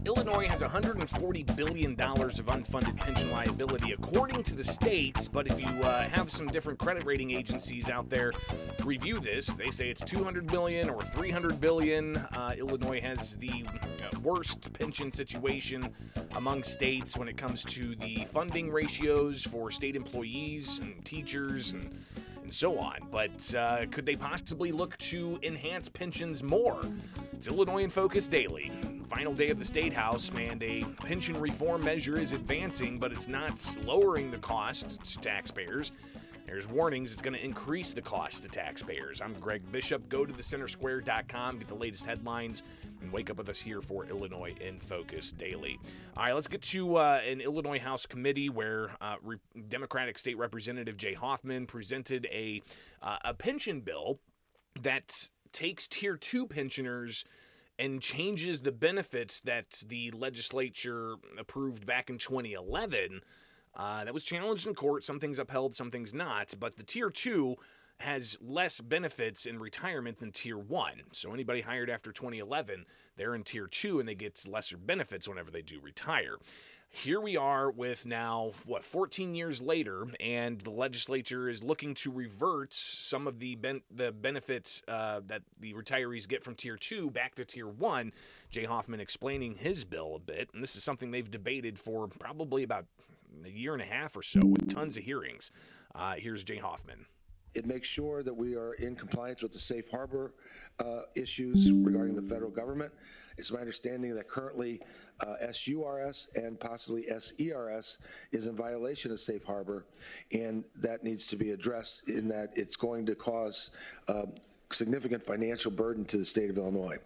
Illinois has $140 billion of unfunded pension liability, according to the states. But if you have some different credit rating agencies out there review this, they say it's $200 billion or $300 billion. Illinois has the worst pension situation among states when it comes to the funding ratios for state employees and teachers and so on. But could they possibly look to enhance pensions more? It's Illinois in Focus Daily. Final day of the Statehouse, and a pension reform measure is advancing, but it's not lowering the cost to taxpayers. There's warnings it's going to increase the cost to taxpayers. I'm Greg Bishop. Go to thecentersquare.com, get the latest headlines, and wake up with us here for Illinois in Focus Daily. All right, let's get to an Illinois House committee where Democratic State Representative Jay Hoffman presented a pension bill that takes Tier 2 pensioners and changes the benefits that the legislature approved back in 2011. That was challenged in court. Some things upheld, some things not. But the Tier 2 has less benefits in retirement than Tier 1. So anybody hired after 2011, they're in Tier 2 and they get lesser benefits whenever they do retire. Here we are with now, 14 years later, and the legislature is looking to revert some of the benefits that the retirees get from Tier 2 back to Tier 1. Jay Hoffman explaining his bill a bit, and this is something they've debated for probably about a year and a half or so with tons of hearings. Here's Jay Hoffman. It makes sure that we are in compliance with the safe harbor issues regarding the federal government. It's my understanding that currently SURS and possibly SERS is in violation of safe harbor, and that needs to be addressed in that it's going to cause significant financial burden to the state of Illinois.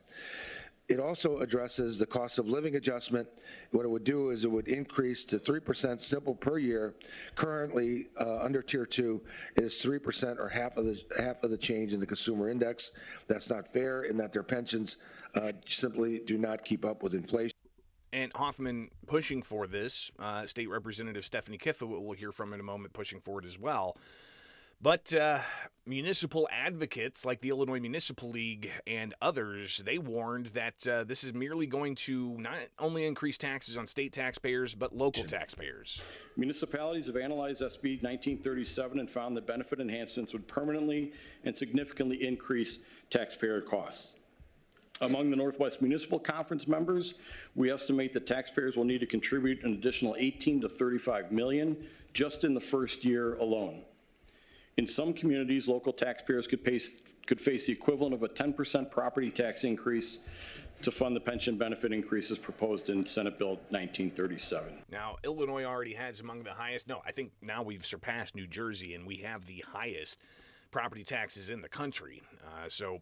It also addresses the cost of living adjustment. What it would do is it would increase to 3% simple per year. Currently, under Tier 2, it is 3% or half of the change in the consumer index. That's not fair in that their pensions simply do not keep up with inflation. And Hoffman pushing for this, State Representative Stephanie Kiffa, we'll hear from in a moment, pushing for it as well. But municipal advocates like the Illinois Municipal League and others, they warned that this is merely going to not only increase taxes on state taxpayers, but local taxpayers. Municipalities have analyzed SB 1937 and found that benefit enhancements would permanently and significantly increase taxpayer costs. Among the Northwest Municipal Conference members, we estimate that taxpayers will need to contribute an additional $18 to $35 million just in the first year alone. In some communities, local taxpayers could face the equivalent of a 10% property tax increase to fund the pension benefit increases proposed in Senate Bill 1937. Now, Illinois already has among the highest, I think now we've surpassed New Jersey, and we have the highest property taxes in the country. So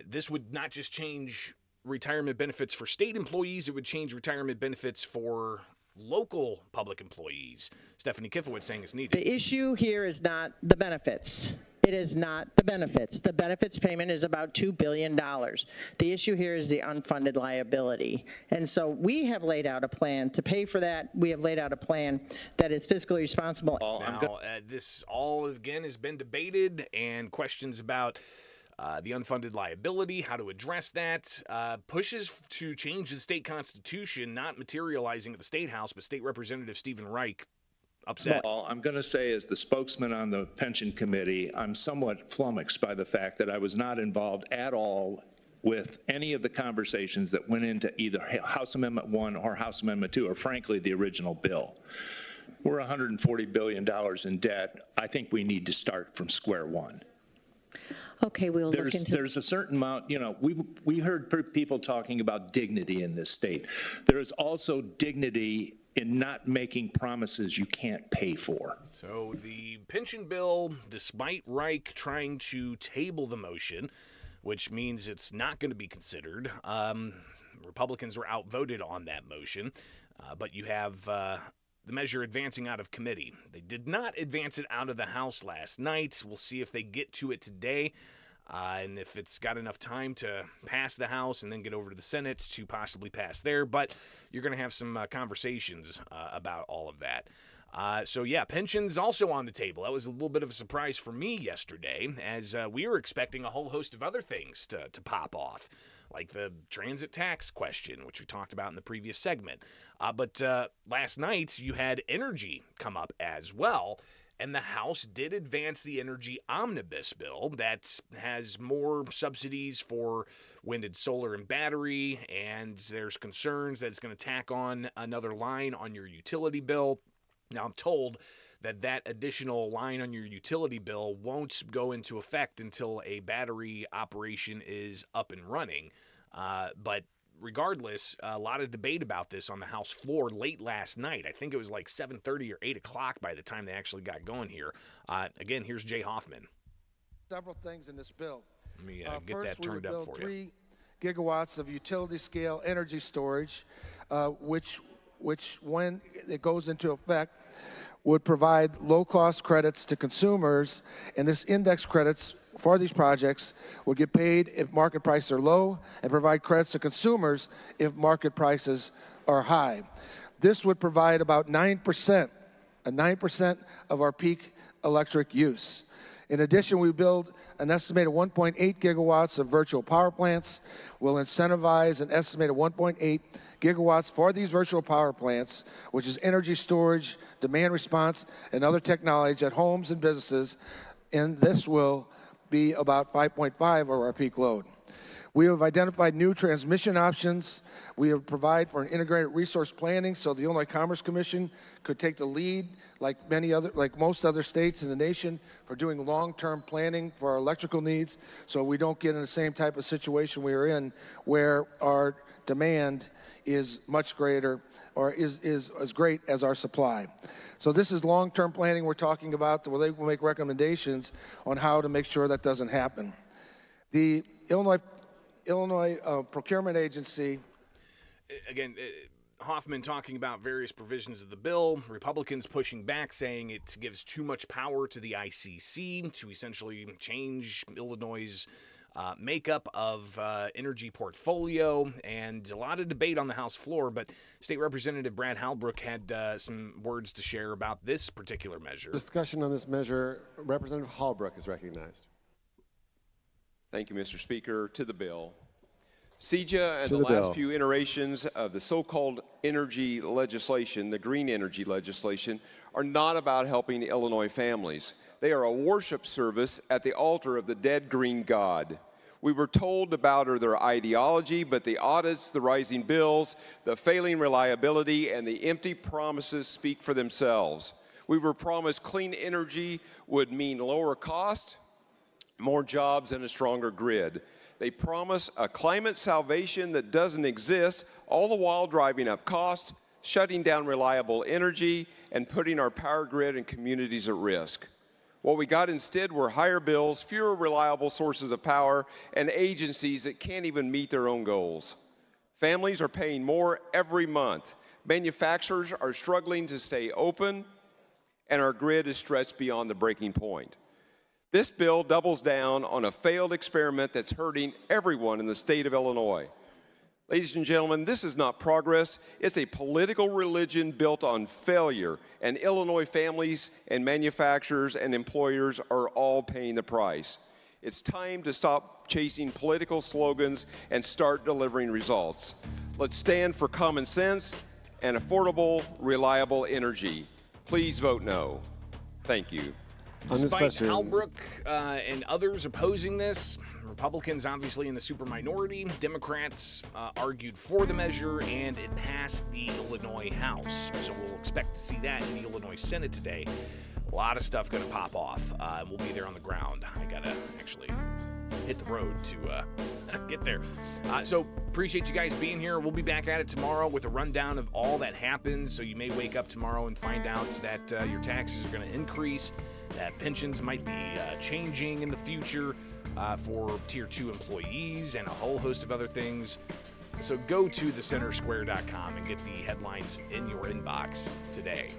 this would not just change retirement benefits for state employees, it would change retirement benefits for local public employees. Stephanie Kifowitz saying it's needed. The issue here is not the benefits. It is not the benefits. The benefits payment is about $2 billion. The issue here is the unfunded liability. And so we have laid out a plan to pay for that. We have laid out a plan that is fiscally responsible. Now, this all, again, has been debated, and questions about the unfunded liability, how to address that, pushes to change the state constitution, not materializing at the State House, but State Representative Stephen Reich upset. Well, I'm going to say, as the spokesman on the pension committee, I'm somewhat flummoxed by the fact that I was not involved at all with any of the conversations that went into either House Amendment 1 or House Amendment 2, or frankly, the original bill. We're $140 billion in debt. I think we need to start from square one. Okay, we'll look into. There's a certain amount, we heard people talking about dignity in this state. There is also dignity in not making promises you can't pay for. So the pension bill, despite Reich trying to table the motion, which means it's not going to be considered, Republicans were outvoted on that motion, but you have the measure advancing out of committee. They did not advance it out of the House last night. We'll see if they get to it today, and if it's got enough time to pass the House and then get over to the Senate to possibly pass there. But you're going to have some conversations about all of that. So yeah, pensions also on the table. That was a little bit of a surprise for me yesterday, as we were expecting a whole host of other things to pop off, like the transit tax question, which we talked about in the previous segment. But last night, you had energy come up as well, and the House did advance the energy omnibus bill that has more subsidies for wind and solar and battery, and there's concerns that it's going to tack on another line on your utility bill. Now, I'm told that that additional line on your utility bill won't go into effect until a battery operation is up and running. But regardless, a lot of debate about this on the House floor late last night. I think it was like 7:30 or 8 o'clock by the time they actually got going here. Again, here's Jay Hoffman. Several things in this bill. Let me get that turned up for you. 3 gigawatts of utility-scale energy storage, which when it goes into effect, would provide low-cost credits to consumers, and this index credits for these projects would get paid if market prices are low and provide credits to consumers if market prices are high. This would provide about 9% of our peak electric use. In addition, we build an estimated 1.8 gigawatts of virtual power plants. We'll incentivize an estimated 1.8 gigawatts for these virtual power plants, which is energy storage, demand response, and other technology at homes and businesses, and this will be about 5.5 of our peak load. We have identified new transmission options. We have provide for an integrated resource planning so the Illinois Commerce Commission could take the lead, like most other states in the nation, for doing long-term planning for our electrical needs, so we don't get in the same type of situation we are in where our demand is much greater or is as great as our supply. So this is long-term planning we're talking about, where they will make recommendations on how to make sure that doesn't happen. The Illinois Procurement Agency. Again, Hoffman talking about various provisions of the bill, Republicans pushing back, saying it gives too much power to the ICC to essentially change Illinois' makeup of energy portfolio, and a lot of debate on the House floor. But State Representative Brad Halbrook had some words to share about this particular measure. Discussion on this measure. Representative Halbrook is recognized. Thank you, Mr. Speaker. To the bill. CEJA and the last few iterations of the so-called energy legislation, the green energy legislation, are not about helping Illinois families. They are a worship service at the altar of the dead green god. We were told about their ideology, but the audits, the rising bills, the failing reliability, and the empty promises speak for themselves. We were promised clean energy would mean lower cost, more jobs, and a stronger grid. They promise a climate salvation that doesn't exist, all the while driving up cost, shutting down reliable energy, and putting our power grid and communities at risk. What we got instead were higher bills, fewer reliable sources of power, and agencies that can't even meet their own goals. Families are paying more every month. Manufacturers are struggling to stay open, and our grid is stretched beyond the breaking point. This bill doubles down on a failed experiment that's hurting everyone in the state of Illinois. Ladies and gentlemen, this is not progress. It's a political religion built on failure, and Illinois families and manufacturers and employers are all paying the price. It's time to stop chasing political slogans and start delivering results. Let's stand for common sense and affordable, reliable energy. Please vote no. Thank you. Despite Halbrook and others opposing this, Republicans obviously in the super minority, Democrats argued for the measure, and it passed the Illinois House. So we'll expect to see that in the Illinois Senate today. A lot of stuff going to pop off. We'll be there on the ground. I got to actually hit the road to get there. So appreciate you guys being here. We'll be back at it tomorrow with a rundown of all that happens. So you may wake up tomorrow and find out that your taxes are going to increase, that pensions might be changing in the future for Tier 2 employees, and a whole host of other things. So go to thecentersquare.com and get the headlines in your inbox today.